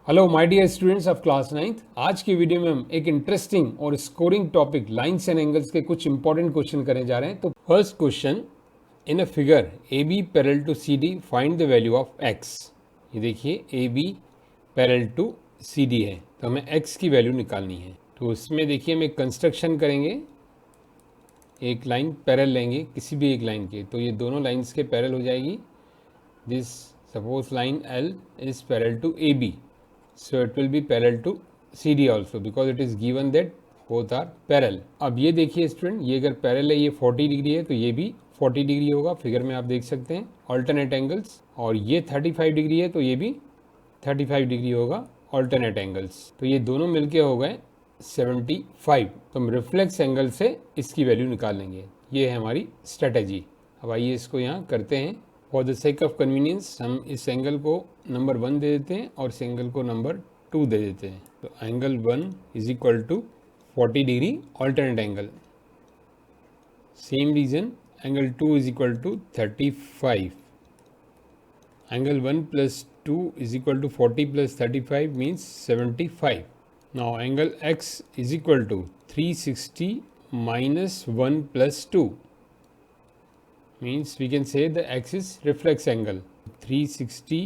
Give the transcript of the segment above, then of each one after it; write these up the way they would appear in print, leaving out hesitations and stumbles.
Hello my dear students of class 9th। आज की video में हम एक इंटरेस्टिंग और scoring topic lines and angles के कुछ इंपॉर्टेंट क्वेश्चन करने जा रहे हैं। तो first question, in a figure A B parallel to C D find the value of x. ये देखिए A B parallel to C D है, तो हमें एक्स की वैल्यू निकालनी है। तो इसमें देखिए हम एक कंस्ट्रक्शन करेंगे, एक लाइन पैरेलल लेंगे किसी भी एक लाइन के, तो ये दोनों लाइन्स के पैरेलल हो जाएगी। This suppose line L is parallel to A B, so it will be parallel to CD also because it is given that both are parallel। अब ये देखिए स्टूडेंट, ये अगर पैरेलल है, ये 40 डिग्री है तो ये भी 40 डिग्री होगा। फिगर में आप देख सकते हैं ऑल्टरनेट एंगल्स। और ये 35 डिग्री है तो ये भी 35 डिग्री होगा ऑल्टरनेट एंगल्स। तो ये दोनों मिलके हो गए 75। तो हम रिफ्लेक्स एंगल से इसकी वैल्यू निकाल लेंगे। ये है हमारी स्ट्रेटेजी। अब आइए इसको यहाँ करते हैं। For the sake of convenience हम इस एंगल को नंबर 1 दे देते हैं और इस एंगल को नंबर 2 दे देते हैं। तो angle 1 is equal to 40 degree alternate angle. Same reason, angle 2 is equal to 35। Angle 1 plus 2 is equal to 40 plus 35 means 75। Now angle x is equal to 360 minus 1 plus 2 means we can say the axis reflex angle। 360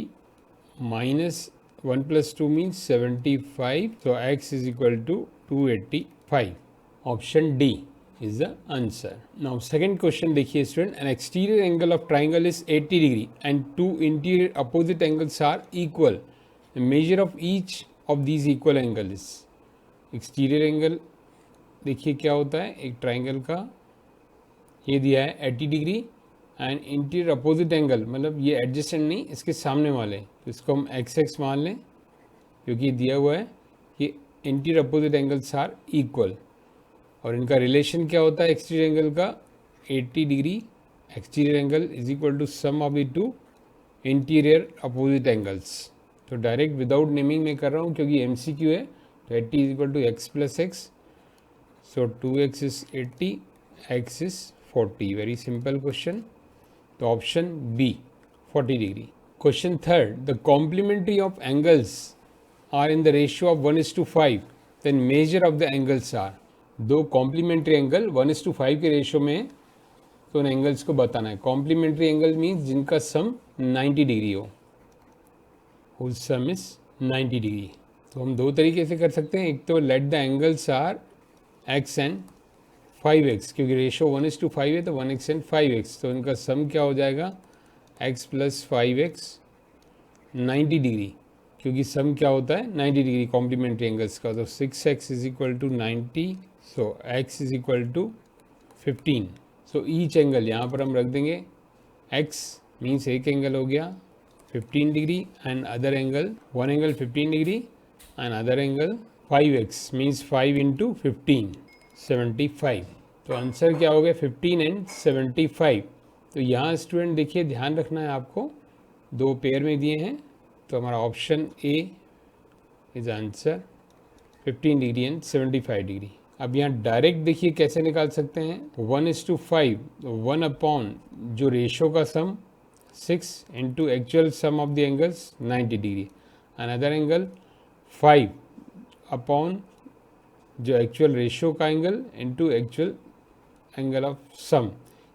minus 1 plus 2 means 75, so x is equal to 285। option D is the answer। now second question देखिए student, an exterior angle of triangle is 80 degree and two interior opposite angles are equal, the measure of each of these equal angle is। exterior angle देखिए क्या होता है, एक triangle का ये दिया है 80 degree and interior opposite angle, मतलब ये एडजेसेंट नहीं, इसके सामने वाले, तो इसको हम एक्स एक्स मान लें क्योंकि दिया हुआ है कि interior opposite angles are equal. और इनका रिलेशन क्या होता है एक्सटीरियर एंगल का, 80 degree exterior angle is equal to sum of the two interior opposite angles. तो डायरेक्ट विदाउट नेमिंग में कर रहा हूँ क्योंकि MCQ है। तो 80 is equal to x plus x, so 2x is 80, x is 40। very simple question। तो option B 40 degree। question third, the complementary of angles are in the ratio of 1:5, then measure of the angles are। दो complementary angle 1:5 के ratio में, तो उन angles को बताना है। complementary angle means जिनका सम 90 डिग्री हो, whose sum is 90 डिग्री। तो हम दो तरीके से कर सकते हैं, एक तो let the angles are x and 5x, क्योंकि रेशो 1:5 है तो 1x एंड 5x, तो इनका सम क्या हो जाएगा x प्लस 5x 90 डिग्री, क्योंकि सम क्या होता है 90 डिग्री कॉम्प्लीमेंट्री एंगल्स का। तो 6x is equal to 90, so x is equal to 15। So each angle यहाँ पर हम रख देंगे, x मीन्स एक एंगल हो गया 15 degree and other angle, one angle 15 degree and other angle 5x means 5 into 15 75। तो आंसर क्या हो गया 15 एंड 75। तो यहाँ स्टूडेंट देखिए ध्यान रखना है आपको, दो पेयर में दिए हैं, तो हमारा option A is answer 15 degree and 75 degree. अब यहाँ डायरेक्ट देखिए कैसे निकाल सकते हैं, 1:5, 1 अपॉन जो रेशो का sum 6 into actual sum of the angles 90 degree, another angle 5 upon जो एक्चुअल रेशियो का angle into actual angle of sum.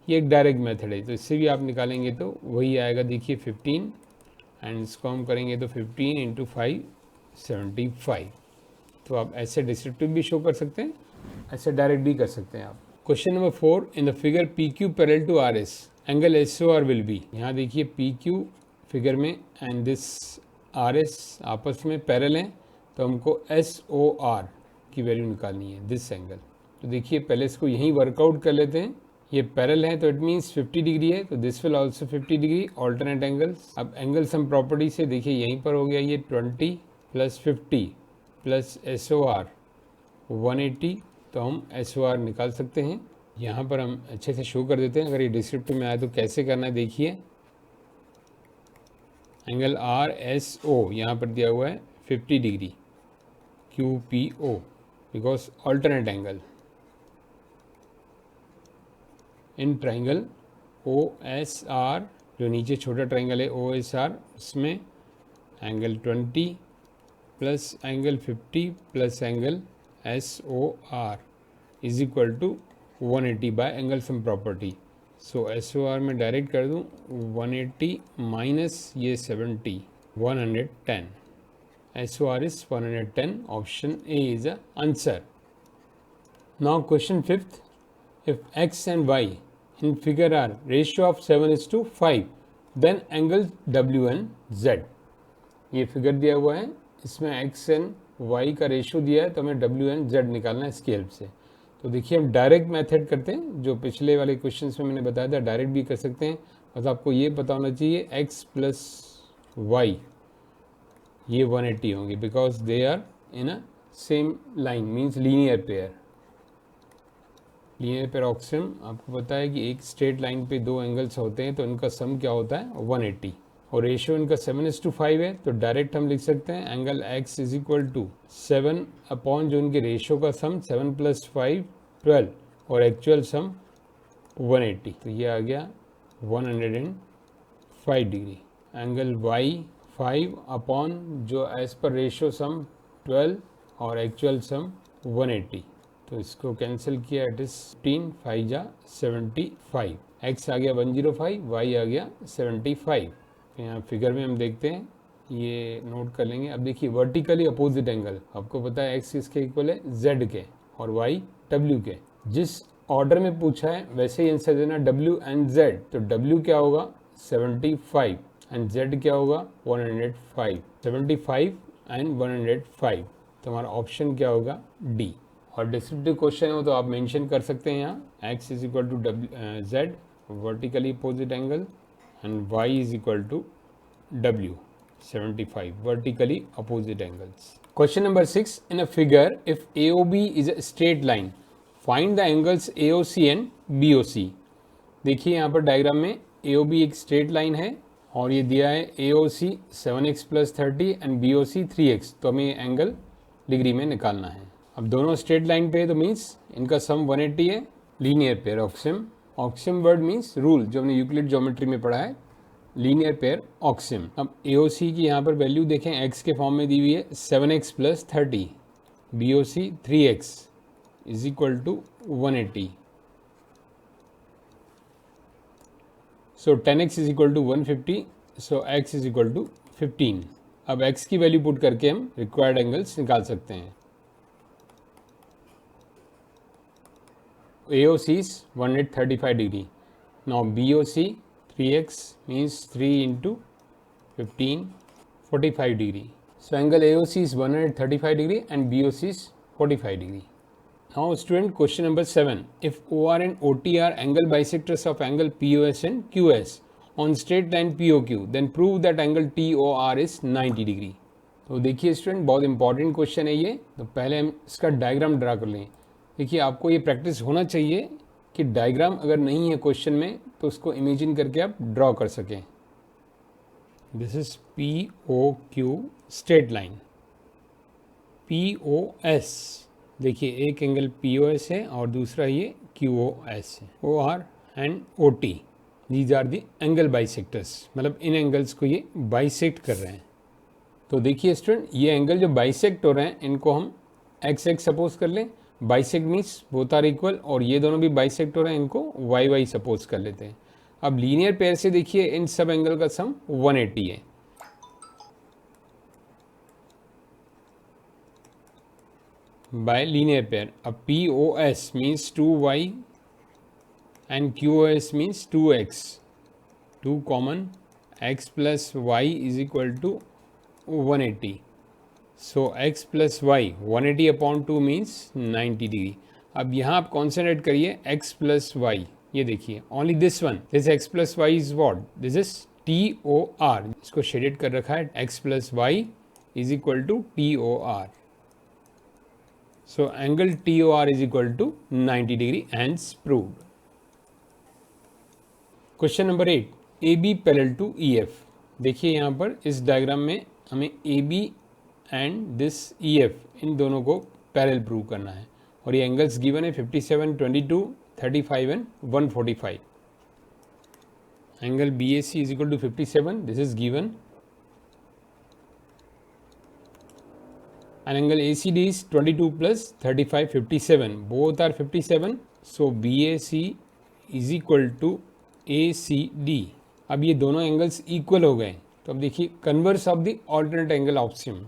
ये एक डायरेक्ट मेथड है, तो इससे भी आप निकालेंगे तो वही आएगा। देखिए 15 एंड इसको हम करेंगे तो 15 इंटू 5 75। तो आप ऐसे डिस्क्रिप्टिव भी शो कर सकते हैं, ऐसे डायरेक्ट भी कर सकते हैं आप। Question number 4, in the figure PQ parallel to RS angle SOR will be. यहाँ देखिए PQ फिगर में एंड दिस RS आपस में पैरेलल हैं, तो हमको SOR की वैल्यू निकालनी है, दिस एंगल। तो देखिए पहले इसको यहीं वर्कआउट कर लेते हैं। ये पैरेलल है तो इट मीन्स 50 डिग्री है, तो this will also 50 degree alternate angles. अब एंगल सम प्रॉपर्टी से देखिए यहीं पर हो गया ये 20 प्लस 50 प्लस SOR 180, तो हम SOR निकाल सकते हैं। यहाँ पर हम अच्छे से शो कर देते हैं, अगर ये डिस्क्रिप्टिव में आए तो कैसे करना है देखिए। एंगल RSO यहाँ पर दिया हुआ है 50 degree, QPO because alternate angle in triangle OSR, जो नीचे छोटा ट्राइंगल है OSR, उसमें angle 20 plus angle 50 plus angle SOR is equal to 180 by angle sum property. So SOR में डायरेक्ट कर दूँ 180 माइनस ये 70 110। SOR is 110. Option A is the answer. Now question 5th. If X and Y in figure are ratio of 7:5, then angles W and Z. ये figure दिया हुआ है, इसमें X and Y का रेशियो दिया है, तो हमें W and Z निकालना है इसकी हेल्प से। तो देखिए हम डायरेक्ट मेथड करते हैं, जो पिछले वाले क्वेश्चंस में मैंने बताया था, डायरेक्ट भी कर सकते हैं। बस आपको ये पता होना चाहिए X प्लस Y ये 180 होंगे, because they are in a same line, means linear pair. Linear pair axiom आपको पता है कि एक स्ट्रेट लाइन पे दो एंगल्स होते हैं, तो इनका सम क्या होता है 180, और रेशियो इनका 7:5 है। तो डायरेक्ट हम लिख सकते हैं angle x is equal to 7 upon जो इनके रेशियो का सम 7 + 5 12 और एक्चुअल सम 180, तो ये आ गया 105 डिग्री। एंगल y 5 अपॉन जो एज पर रेशियो सम 12 और एक्चुअल सम 180, तो इसको कैंसिल किया, इट इज 15 5 जा 75। x आ गया 105, y आ गया 75। यहाँ फिगर में हम देखते हैं, ये नोट कर लेंगे। अब देखिए वर्टिकली अपोजिट एंगल, आपको पता है x किसके इक्वल है z के और y w के। जिस ऑर्डर में पूछा है वैसे ही आंसर देना w एंड z। तो w क्या होगा 75 एंड z क्या होगा 105। 75 एंड 105, तो हमारा ऑप्शन क्या होगा D। और डिस्क्रिप्टिव क्वेश्चन हो तो आप मेंशन कर सकते हैं यहाँ x is equal to z vertically opposite angle and y is equal to w 75 vertically opposite angles. Question number 6. In a figure, if AOB is a straight line, find the angles AOC and BOC. देखिए यहाँ पर diagram में AOB एक straight line है और ये दिया है AOC 7x + 30 and BOC 3x, तो हमें एंगल डिग्री में निकालना है। अब दोनों स्ट्रेट लाइन पे है, तो मीन्स इनका सम 180 है। Linear pair axiom, axiom word means rule, जो हमने यूक्लिड ज्योमेट्री में पढ़ा है, लीनियर पेयर ऑक्सियम। अब AOC की यहाँ पर वैल्यू देखें, x के फॉर्म में दी हुई है 7x + 30, BOC 3x is equal to 180। So 10x is equal to 150, so x is equal to 15। अब x की वैल्यू पुट करके हम रिक्वायर्ड एंगल्स निकाल सकते हैं। AOC is 135 degree. Now BOC 3x means 3 into 15, 45 degree. So angle AOC is 135 degree and BOC is 45 degree. Now student, question number 7. If OR and OT are angle bisectors of angle POS and QS on straight line POQ, then prove that angle TOR is 90 degree. तो देखिए student, बहुत important question है ये, तो पहले हम इसका diagram draw कर लें। देखिए आपको ये प्रैक्टिस होना चाहिए कि डायग्राम अगर नहीं है क्वेश्चन में तो उसको इमेजिन करके आप ड्रॉ कर सकें। This is POQ straight line. POS, देखिए एक एंगल POS है और दूसरा ये QOS है। OR and OT, these are the angle bisectors, मतलब इन एंगल्स को ये बाइसेक्ट कर रहे हैं। तो देखिए स्टूडेंट, ये एंगल जो बाइसेक्ट हो रहे हैं इनको हम x सपोज कर लें। Bisect means both are equal, और ये दोनों भी बाइसेक्ट हो रहे हैं, इनको y सपोज कर लेते हैं। अब लीनियर पेयर से देखिए इन सब एंगल का सम 180 है। बाय लीनियर पेयर, अब POS means 2y and QOS means 2x, 2 common, x plus y is equal to 180। So x plus y 180 upon 2 means 90 degree. अब यहाँ आप कॉन्सेंट्रेट करिए x प्लस वाई, ये देखिए only this one, this x plus y is what, this is TOR, इसको shaded कर रखा है, x plus y is equal to TOR। So angle TOR is equal to 90 degree, hence proved. Question number 8, AB parallel to EF। देखिए यहाँ पर इस diagram में हमें AB एंड दिस EF, इन दोनों को पैरेलल प्रूव करना है, और ये एंगल्स गिवन है 57, 22, 35 and 145। Angle BAC is equal to 57, this is given, An angle ACD is 22 plus 35, 57. Both are 57. So BAC is equal to ACD. अब ये दोनों एंगल्स इक्वल हो गए, तो अब देखिए converse of the alternate angle option.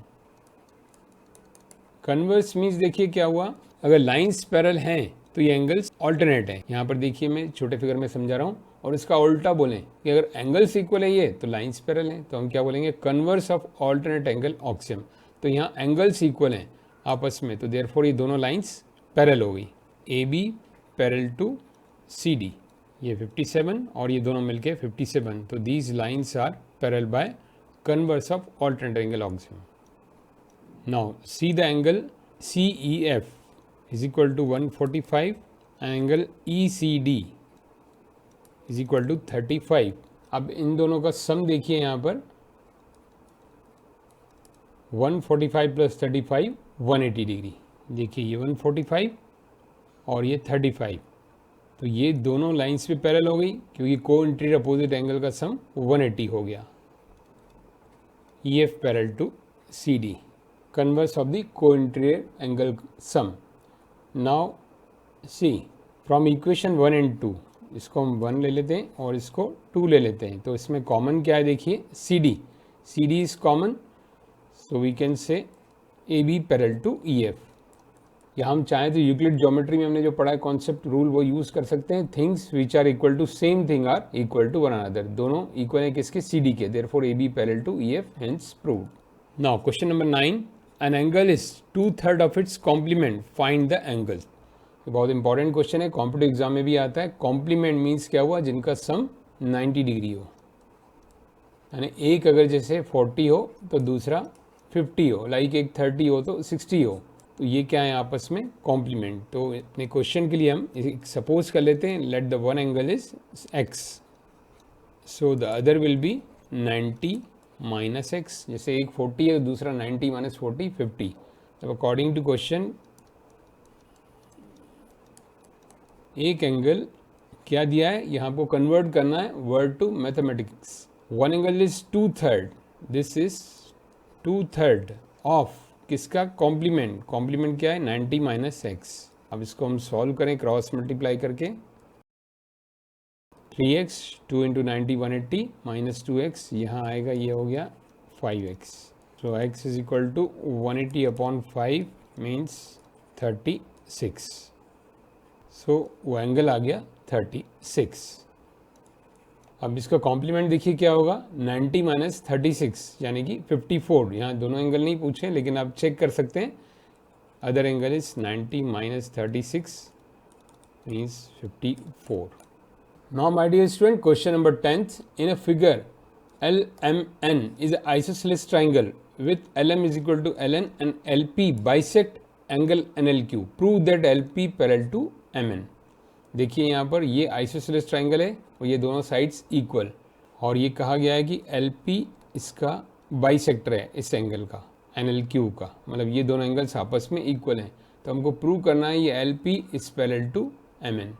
Converse means देखिए क्या हुआ, अगर लाइंस पैरेलल हैं तो ये एंगल्स ऑल्टरनेट हैं। यहाँ पर देखिए मैं छोटे फिगर में समझा रहा हूँ, और इसका उल्टा बोलें कि अगर एंगल्स इक्वल है ये तो लाइंस पैरेलल हैं, तो हम क्या बोलेंगे, कन्वर्स ऑफ ऑल्टरनेट एंगल ऑक्सियम। तो यहाँ एंगल्स इक्वल हैं आपस में, तो देयरफॉर ये दोनों लाइंस पैरेलल हो गई। A B parallel to C D, ये 57 और ये दोनों मिलके 57, तो these lines are parallel by converse of alternate angle axiom. Now see the angle CEF is equal to 145 and angle ECD is equal to 35। अब इन दोनों का सम देखिए यहाँ पर 145 प्लस 35 180 डिग्री। देखिए ये 145 और ये 35, तो ये दोनों लाइंस पे पैरेलल हो गई क्योंकि को इंटीरियर अपोजिट एंगल का सम 180 हो गया। EF parallel to CD, converse of the co-interior angle sum. Now see from equation 1 and 2, इसको हम 1 ले लेते हैं और इसको 2 ले लेते हैं, तो इसमें कॉमन क्या है देखिए CD is common, so we can say AB parallel to EF। या हम चाहें तो यूक्लिड ज्योमेट्री में हमने जो पढ़ा है कॉन्सेप्ट रूल वो यूज कर सकते हैं, things which are equal to same thing are equal to one another. दोनों इक्वल है किसके, CD के, therefore AB parallel to EF, hence proved. Now question number 9, an angle is 2/3 of its complement, find the angle. बहुत important question है, competitive exam में भी आता है। कॉम्प्लीमेंट मीन्स क्या हुआ, जिनका सम 90 डिग्री हो, यानी एक अगर जैसे 40 हो तो दूसरा 50 हो, लाइक एक 30 हो तो 60 हो, तो ये क्या है आपस में कॉम्प्लीमेंट। तो अपने क्वेश्चन के लिए हम सपोज कर लेते हैं, let the one angle is x, so the other will be 90 minus x. जैसे एक 40 है दूसरा 90 माइनस 40 50। तो अकॉर्डिंग टू क्वेश्चन एक एंगल क्या दिया है, यहाँ आपको कन्वर्ट करना है word to mathematics. One angle is 2/3, this is 2/3 of किसका, कॉम्प्लीमेंट। कॉम्प्लीमेंट क्या है, 90 माइनस एक्स। अब इसको हम सॉल्व करें क्रॉस मल्टीप्लाई करके, 3x 2 इंटू 90 180 माइनस 2x, यहाँ आएगा ये हो गया 5x। So x is equal to 180 upon 5 means 36। So वो एंगल आ गया 36। अब इसका कॉम्प्लीमेंट देखिए क्या होगा, 90 माइनस 36 यानी कि 54। यहाँ दोनों एंगल नहीं पूछे लेकिन आप चेक कर सकते हैं, other angle is 90 minus 36 means 54। Now my dear student, question number 10th, in a figure LMN is an isosceles triangle with LM is equal to LN and LP bisect angle NLQ. Prove that LP parallel to MN. देखिए यहाँ पर ये isosceles triangle है और ये दोनों sides equal, और ये कहा गया है कि LP इसका बाइसेक्टर है इस एंगल का, NLQ का, मतलब ये दोनों एंगल्स आपस में इक्वल हैं। तो हमको प्रूव करना है ये LP is parallel to MN।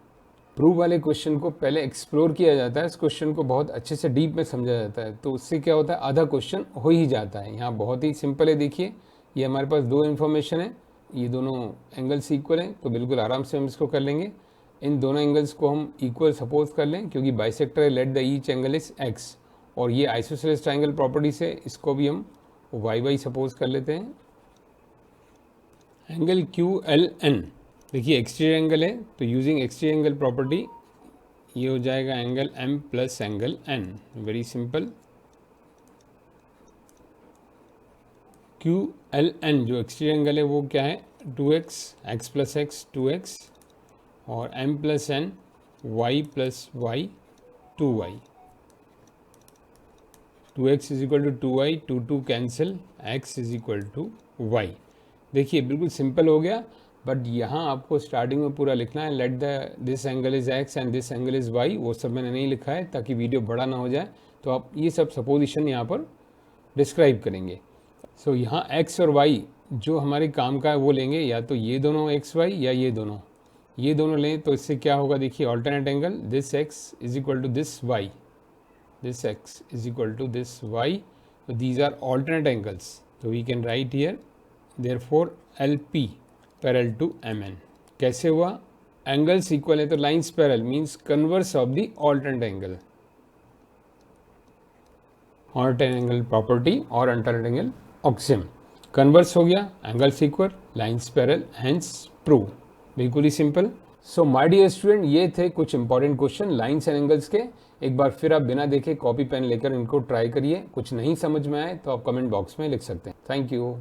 Prove वाले क्वेश्चन को पहले एक्सप्लोर किया जाता है, इस क्वेश्चन को बहुत अच्छे से डीप में समझा जाता है, तो उससे क्या होता है आधा क्वेश्चन हो ही जाता है। यहाँ बहुत ही सिंपल है, देखिए ये हमारे पास दो इन्फॉर्मेशन है, ये दोनों एंगल्स इक्वल हैं, तो बिल्कुल आराम से हम इसको कर लेंगे। इन दोनों एंगल्स को हम इक्वल सपोज कर लें क्योंकि बाइसेक्टर है, let the each angle is x, और ये आइसोसेलेस ट्राइंगल प्रॉपर्टी से इसको भी हम y सपोज कर लेते हैं। एंगल QLN, देखिए एक्सटीरियर एंगल है तो यूजिंग एक्सटीरियर एंगल प्रॉपर्टी ये हो जाएगा angle M plus angle N, very simple. QLN जो एक्सटीरियर एंगल है वो क्या है, 2x, x plus x 2x, और M plus N y plus y 2y। 2x is equal to 2y, 2 cancel, x is equal to y। देखिए बिल्कुल simple हो गया, बट यहाँ आपको स्टार्टिंग में पूरा लिखना है, let the this angle is x and this angle is y, वो सब मैंने नहीं लिखा है ताकि वीडियो बड़ा ना हो जाए, तो आप ये सब सपोजिशन यहाँ पर डिस्क्राइब करेंगे। सो यहाँ x और y जो हमारे काम का है वो लेंगे, या तो ये दोनों xy या ये दोनों लें, तो इससे क्या होगा देखिए alternate angle, this x is equal to this y, this x is equal to this y, these are alternate angles, तो we can write here therefore LP parallel to MN। कैसे हुआ? एंगल्स इक्वल है तो lines parallel means converse of the alternate angle, alternate angle property और alternate angle axiom. Converse हो गया, angles equal, lines parallel, hence prove. बिल्कुल ही simple. So my dear student, ये थे कुछ important question lines and angles के। एक बार फिर आप बिना देखे कॉपी पेन लेकर इनको ट्राई करिए। कुछ नहीं समझ में आए तो आप कमेंट बॉक्स में लिख सकते हैं। Thank you.